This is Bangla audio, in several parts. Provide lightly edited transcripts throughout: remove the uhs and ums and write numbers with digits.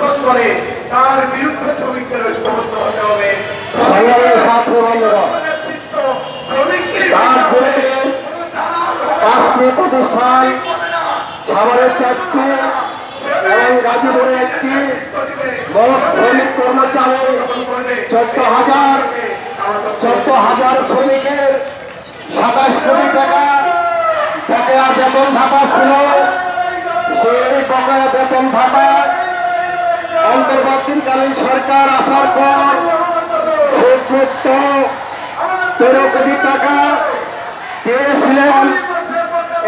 দূষণ করে তার বিরুদ্ধে শ্রমিকদের ঐক্যবদ্ধ হতে হবে। পাঁচটি প্রতিষ্ঠান, সাভারের 4টি এবং গাজীপুরে 1টি, মোট শ্রমিক কর্মচারী 14,000 শ্রমিকের 27 কোটি টাকা বকেয়া বেতন ভাতা ছিল। সেই বকেয়া বেতন ভাতা অন্তর্বর্তীকালীন সরকার আসার পর সুযুক্ত 13 কোটি টাকা দিয়েছিলেন।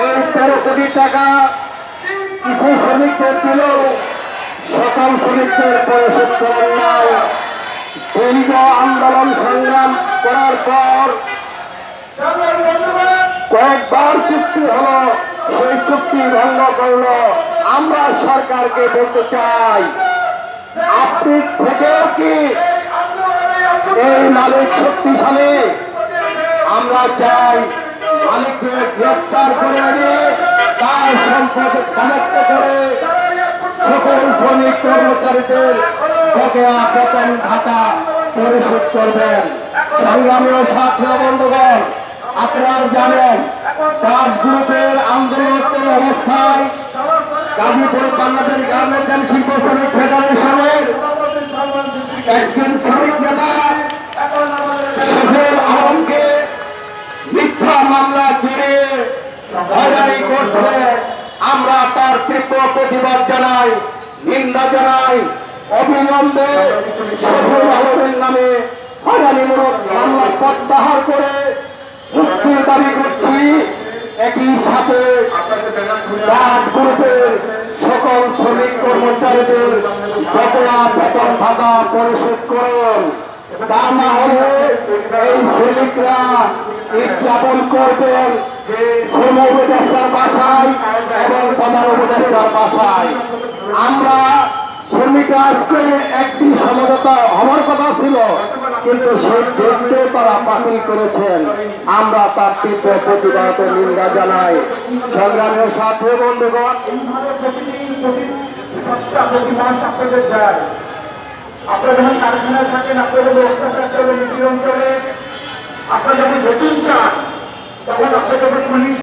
এই 13 কোটি টাকা কিছু শ্রমিকদের দিলেও সকল শ্রমিকদের পরিশোধ করেন নাই। দীর্ঘ আন্দোলন সংগ্রাম করার পর কয়েকবার চুক্তি হলো, সেই চুক্তি ভঙ্গ করল। আমরা সরকারকে বলতে চাই, আপনি থেকেও কি এই মালিক শক্তিশালী? আমরা চাই মালিককে গ্রেপ্তার করে এনে তার সম্পদ সমাপ্ত করে সকল শ্রমিক কর্মচারীদের বকেয়া বেতন ভাতা পরিশোধ করবেন। সংগ্রামী ও সাথী বন্ধুগণ, আপনারা জানেন তার গ্রুপের আন্দোলনের অবস্থায় গাজীপুর বাংলাদেশ গার্মেন্টস অ্যান্ড শিল্প শ্রমিক ফেডারেশনের একজন শ্রমিক নেতা শফিউল আলমকে মিথ্যা মামলা জুড়ে হয়রানি করছে। আমরা তার তীব্র প্রতিবাদ জানাই, নিন্দা জানাই। অবিলম্বে শফিউল আলমের নামে হয়রানিমূলক মামলা প্রত্যাহার করে মুক্তির দাবি করছি। একই সাথে তার গ্রুপের সকল শ্রমিক কর্মচারীদের বকেয়া বেতন ভাতা পরিশোধ করুন। তা না হলে এই শ্রমিকরা উদযাপন করবেন শ্রম উপদেষ্টার বাসায় এবং প্রধান উপদেষ্টার বাসায়। আমরা শ্রমিকরা আজকে একটি সমঝোতা হওয়ার কথা ছিল, কিন্তু সেই ডেটে তারা বাতিল করেছেন। আমরা তার তীব্র প্রতিবাদ ও নিন্দা জানাই। সংগ্রামের সাথে বন্ধুগণ, আপনারা যখন কারখানায় থাকেন, আপনাদের অত্যাচার চলে, নিপীড়ন চলে, আপনারা যখন বেতন চান তখন আপনাদের